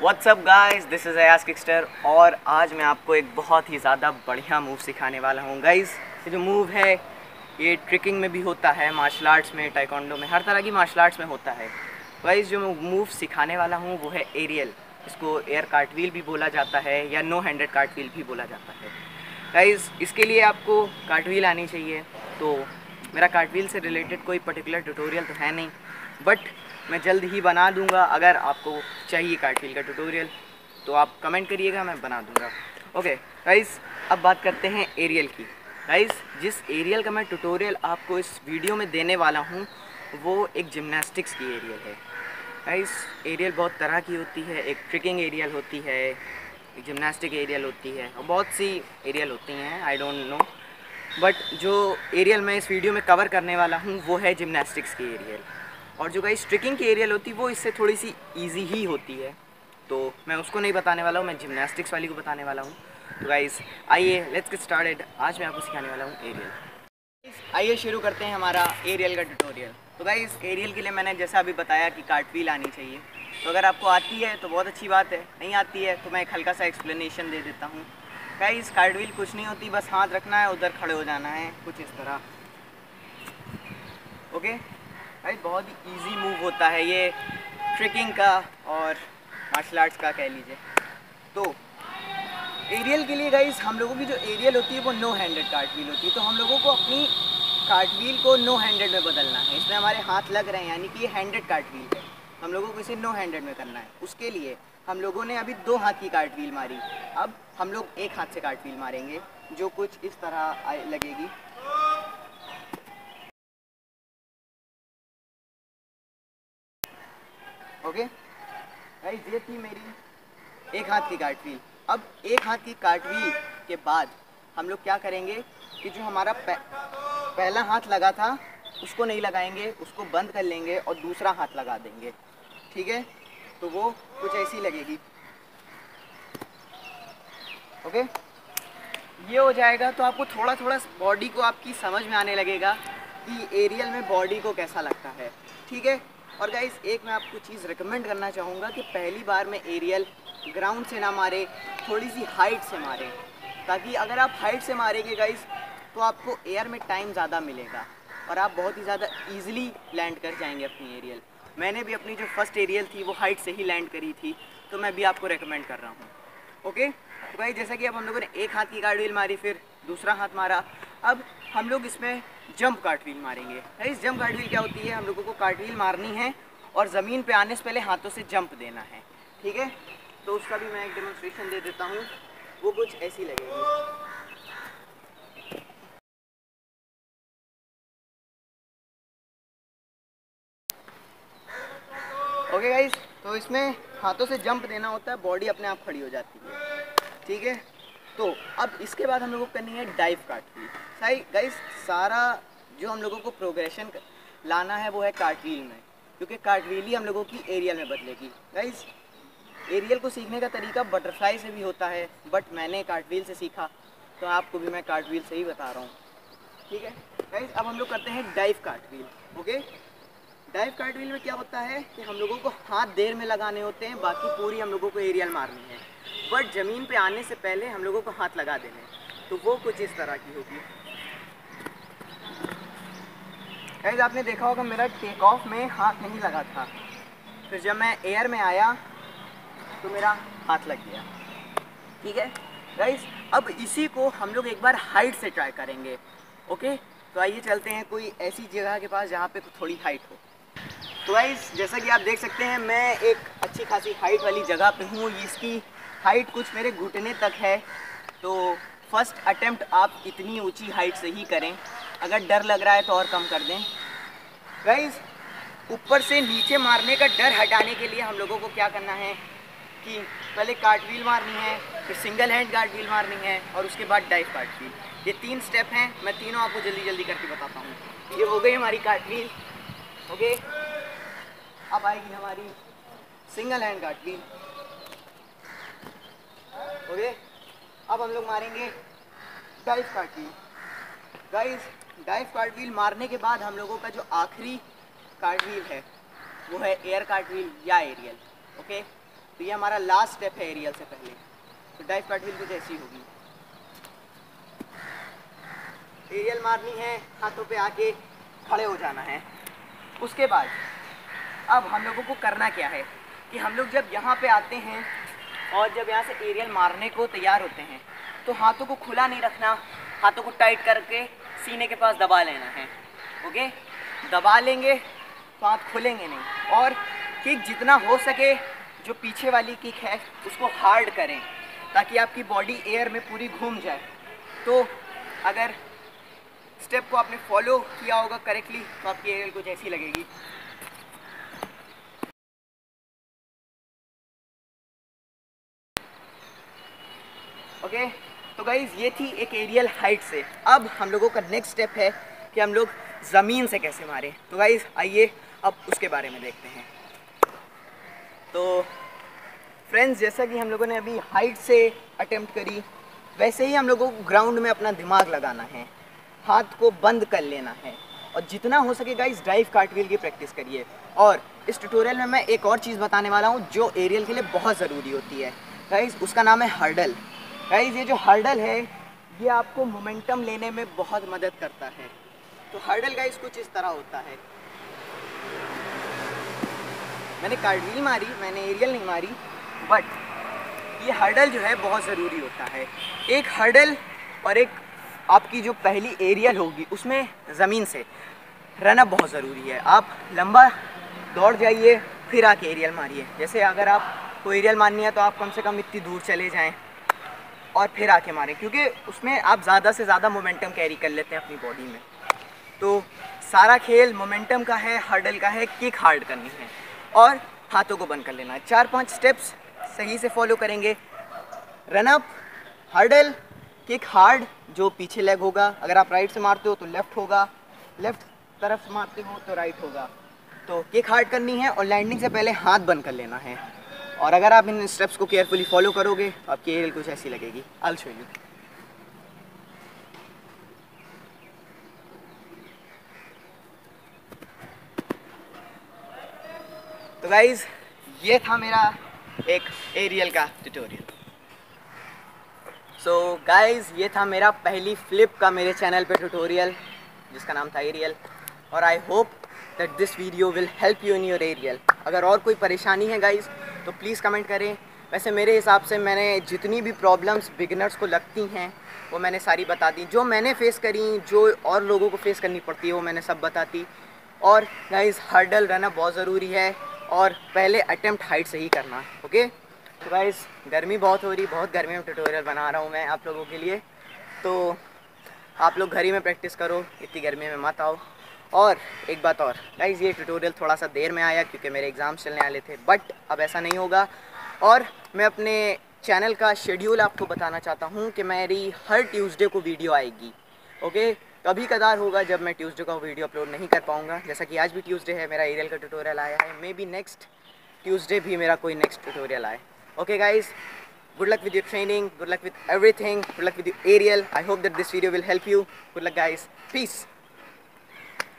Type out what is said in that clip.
WhatsApp guys, this is Ayas Kickster और आज मैं आपको एक बहुत ही ज़्यादा बढ़िया मूव सिखाने वाला हूँ गाइस। ये जो मूव है ये ट्रिकिंग में भी होता है, मार्शल आर्ट्स में, टाइकोंडो में, हर तरह की मार्शल आर्ट्स में होता है। गाइस जो मैं मूव सिखाने वाला हूँ वो है एरियल। इसको एयर कार्टव्हील भी बोला जाता है या नो हैंडेड कार्टव्हील भी बोला जाता है। गाइस इसके लिए आपको कार्टव्हील आनी चाहिए। तो मेरा कार्टव्हील से रिलेटेड कोई पर्टिकुलर ट्यूटोरियल तो है नहीं, बट मैं जल्द ही बना दूंगा। अगर आपको चाहिए कार्टव्हील का ट्यूटोरियल तो आप कमेंट करिएगा, मैं बना दूंगा। ओके गाइस, अब बात करते हैं एरियल की। गाइस जिस एरियल का मैं ट्यूटोरियल आपको इस वीडियो में देने वाला हूँ वो एक जिम्नास्टिक्स की एरियल है। गाइस एरियल बहुत तरह की होती है, एक ट्रिकिंग एरियल होती है, एक जिम्नास्टिक एरियल होती है और बहुत सी एरियल होती हैं, आई डोंट नो। बट जो एरियल मैं इस वीडियो में कवर करने वाला हूँ वो है जिम्नास्टिक्स की एरियल। और जो गाइस ट्रिकिंग की एरियल होती है वो इससे थोड़ी सी ईजी ही होती है, तो मैं उसको नहीं बताने वाला हूँ, मैं जिम्नास्टिक्स वाली को बताने वाला हूँ। तो गाइस आइए लेट्स गेट स्टार्टेड। आज मैं आपको सिखाने वाला हूँ एरियल। आइए शुरू करते हैं हमारा एरियल का ट्यूटोरियल। तो गाइस एरियल के लिए मैंने जैसा अभी बताया कि कार्टव्हील आनी चाहिए। तो अगर आपको आती है तो बहुत अच्छी बात है, नहीं आती है तो मैं एक हल्का सा एक्सप्लेनेशन दे देता हूँ। गाइस कार्टव्हील कुछ नहीं होती, बस हाथ रखना है, उधर खड़े हो जाना है कुछ इस तरह। ओके गाइस, बहुत ही ईजी मूव होता है ये, ट्रिकिंग का और मार्शल आर्ट्स का कह लीजिए। तो एरियल के लिए गाइस हम लोगों की जो एरियल होती है वो नो हैंडेड कार्टव्हील होती है। तो हम लोगों को अपनी कार्टव्हील को नो हैंडेड में बदलना है। इसमें हमारे हाथ लग रहे हैं, यानी कि ये हैंडेड कार्टव्हील है, हम लोगों को इसे नो हैंडेड में करना है। उसके लिए हम लोगों ने अभी दो हाथ की कार्टव्हील मारी, अब हम लोग एक हाथ से कार्टव्हील मारेंगे जो कुछ इस तरह लगेगी। ओके गाइस, ये थी मेरी एक हाथ की कार्टव्हील। अब एक हाथ की कार्टव्हील के बाद हम लोग क्या करेंगे कि जो हमारा पहला हाथ लगा था उसको नहीं लगाएंगे, उसको बंद कर लेंगे और दूसरा हाथ लगा देंगे। ठीक है, तो वो कुछ ऐसी लगेगी। ओके, ये हो जाएगा तो आपको थोड़ा थोड़ा बॉडी को आपकी समझ में आने लगेगा कि एरियल में बॉडी को कैसा लगता है। ठीक है, और गाइस एक मैं आपको चीज़ रिकमेंड करना चाहूँगा कि पहली बार में एरियल ग्राउंड से ना मारे, थोड़ी सी हाइट से मारे, ताकि अगर आप हाइट से मारेंगे गाइस तो आपको एयर में टाइम ज़्यादा मिलेगा और आप बहुत ही ज़्यादा ईजिली लैंड कर जाएंगे अपनी एरियल। मैंने भी अपनी जो फर्स्ट एरियल थी वो हाइट से ही लैंड करी थी, तो मैं भी आपको रिकमेंड कर रहा हूँ। ओके, तो भाई जैसा कि अब हम लोगों ने एक हाथ की कार्टव्हील मारी, फिर दूसरा हाथ मारा, अब हम लोग इसमें जंप कार्टव्हील मारेंगे। इस जंप कार्टव्हील क्या होती है, हम लोगों को कार्टव्हील मारनी है और ज़मीन पे आने से पहले हाथों से जंप देना है। ठीक है, तो उसका भी मैं एक डेमोन्स्ट्रेशन दे देता हूँ, वो कुछ ऐसी लगेगी। ओके गाइस, तो इसमें हाथों से जंप देना होता है, बॉडी अपने आप खड़ी हो जाती है। ठीक है, तो अब इसके बाद हम लोगों को करनी है डाइव कार्टव्हील। सही गाइस, सारा जो हम लोगों को प्रोग्रेशन लाना है वो है कार्टव्हील में, क्योंकि कार्टव्हील ही हम लोगों की एरियल में बदलेगी। गाइस एरियल को सीखने का तरीका बटरफ्लाई से भी होता है, बट मैंने कार्टव्हील से सीखा तो आपको भी मैं कार्टव्हील से ही बता रहा हूँ। ठीक है गाइस, अब हम लोग करते हैं dive cartwheel. Okay, dive cartwheel में क्या होता है कि हम लोगों को हाथ देर में लगाने होते हैं, बाकी पूरी हम लोगों को एरियल मारनी है, बट ज़मीन पे आने से पहले हम लोगों को हाथ लगा देने हैं। तो वो कुछ इस तरह की होगी। गाइस आपने देखा होगा मेरा टेक ऑफ में हाथ नहीं लगा था, फिर जब मैं एयर में आया तो मेरा हाथ लग गया। ठीक है गाइस, अब इसी को हम लोग एक बार हाइट से ट्राई करेंगे। ओके, तो आइए चलते हैं कोई ऐसी जगह के पास जहाँ पे थोड़ी हाइट हो। तो गाइस जैसा कि आप देख सकते हैं मैं एक अच्छी खासी हाइट वाली जगह पे हूँ, इसकी हाइट कुछ मेरे घुटने तक है। तो फर्स्ट अटेम्प्ट आप इतनी ऊंची हाइट से ही करें, अगर डर लग रहा है तो और कम कर दें। गाइस ऊपर से नीचे मारने का डर हटाने के लिए हम लोगों को क्या करना है कि पहले कार्टव्हील मारनी है, फिर सिंगल हैंड कार्टव्हील मारनी है और उसके बाद डाइव कार्टव्हील। ये तीन स्टेप हैं, मैं तीनों आपको जल्दी जल्दी करके बताता हूँ। ये हो गई हमारी कार्टव्हील। ओके, अब आएगी हमारी सिंगल हैंड कार्टव्हील। ओके, अब हम लोग मारेंगे dive cartwheel. Guys dive cartwheel मारने के बाद हम लोगों का जो आखिरी कार्टव्हील है वो है एयर कार्टव्हील या एरियल। ओके, तो ये हमारा लास्ट स्टेप है एरियल से पहले। तो डाइव कार्टव्हील कुछ ऐसी होगी। एरियल मारनी है, हाथों पे आके खड़े हो जाना है। उसके बाद अब हम लोगों को करना क्या है कि हम लोग जब यहाँ पे आते हैं और जब यहाँ से एरियल मारने को तैयार होते हैं तो हाथों को खुला नहीं रखना, हाथों को टाइट करके सीने के पास दबा लेना है। ओके, दबा लेंगे तो हाथ खुलेंगे नहीं। और किक जितना हो सके, जो पीछे वाली किक है उसको हार्ड करें ताकि आपकी बॉडी एयर में पूरी घूम जाए। तो अगर स्टेप को आपने फॉलो किया होगा करेक्टली तो आपकी एरियल कुछ ऐसी लगेगी। ओके, तो गाइज ये थी एक एरियल हाइट से। अब हम लोगों का नेक्स्ट स्टेप है कि हम लोग ज़मीन से कैसे मारें। तो गाइज आइए अब उसके बारे में देखते हैं। तो फ्रेंड्स, जैसा कि हम लोगों ने अभी हाइट से अटेम्प्ट करी, वैसे ही हम लोगों को ग्राउंड में अपना दिमाग लगाना है, हाथ को बंद कर लेना है और जितना हो सके गाइज डाइव कार्टव्हील की प्रैक्टिस करिए। और इस ट्यूटोरियल में मैं एक और चीज़ बताने वाला हूँ जो एरियल के लिए बहुत ज़रूरी होती है गाइज, उसका नाम है हर्डल। गाइज ये जो हर्डल है ये आपको मोमेंटम लेने में बहुत मदद करता है। तो हर्डल गाइज कुछ इस तरह होता है। मैंने कार्टव्हील मारी, मैंने एरियल नहीं मारी, बट ये हर्डल जो है बहुत ज़रूरी होता है। एक हर्डल और एक आपकी जो पहली एरियल होगी उसमें ज़मीन से रन अप बहुत ज़रूरी है। आप लंबा दौड़ जाइए फिर आके एरियल मारिए। जैसे अगर आपको एरियल मारनी है तो आप कम से कम इतनी दूर चले जाएं और फिर आके मारें, क्योंकि उसमें आप ज़्यादा से ज़्यादा मोमेंटम कैरी कर लेते हैं अपनी बॉडी में। तो सारा खेल मोमेंटम का है, हर्डल का है, किक हार्ड करनी है और हाथों को बंद कर लेना है। 4-5 स्टेप्स सही से फॉलो करेंगे। Run up, hurdle, kick hard, जो पीछे लेग होगा। अगर आप राइट से मारते हो तो लेफ़्ट होगा, लेफ़्ट तरफ से मारते हो तो राइट होगा। तो किक हार्ड करनी है और लैंडिंग से पहले हाथ बंद कर लेना है। और अगर आप इन स्टेप्स को केयरफुली फॉलो करोगे तो आपकी एरियल कुछ ऐसी लगेगी। I will show you. तो गाइज ये था मेरा एक एरियल का ट्यूटोरियल। सो गाइज ये था मेरा पहली फ्लिप का मेरे चैनल पे ट्यूटोरियल जिसका नाम था एरियल। और I hope that this video will help you in your Ariel. अगर और कोई परेशानी है गाइज तो प्लीज़ कमेंट करें। वैसे मेरे हिसाब से मैंने जितनी भी प्रॉब्लम्स बिगिनर्स को लगती हैं वो मैंने सारी बता दी। जो मैंने फ़ेस करी, जो और लोगों को फेस करनी पड़ती है वो मैंने सब बता दी। और गाइज हर्डल रहना बहुत ज़रूरी है और पहले अटेम्प्ट हाइट से ही करना। ओके, तो गाइज गर्मी बहुत हो रही, बहुत गर्मी में ट्यूटोरियल बना रहा हूँ मैं आप लोगों के लिए। तो आप लोग घर ही में प्रैक्टिस करो, इतनी गर्मी में मत आओ। और एक बात और गाइज, ये ट्यूटोरियल थोड़ा सा देर में आया क्योंकि मेरे एग्ज़ाम्स चलने वाले थे, बट अब ऐसा नहीं होगा। और मैं अपने चैनल का शेड्यूल आपको बताना चाहता हूँ कि मेरी हर ट्यूसडे को वीडियो आएगी। ओके, कभी कदार होगा जब मैं ट्यूसडे का वीडियो अपलोड नहीं कर पाऊँगा, जैसा कि आज भी ट्यूसडे है, मेरा एरियल का ट्यूटोरियल आया है। मे बी नेक्स्ट ट्यूसडे भी मेरा कोई नेक्स्ट ट्यूटोरियल आए। Okay guys, good luck with your training, good luck with everything, good luck with your aerial. I hope that this video will help you. Good luck guys, peace.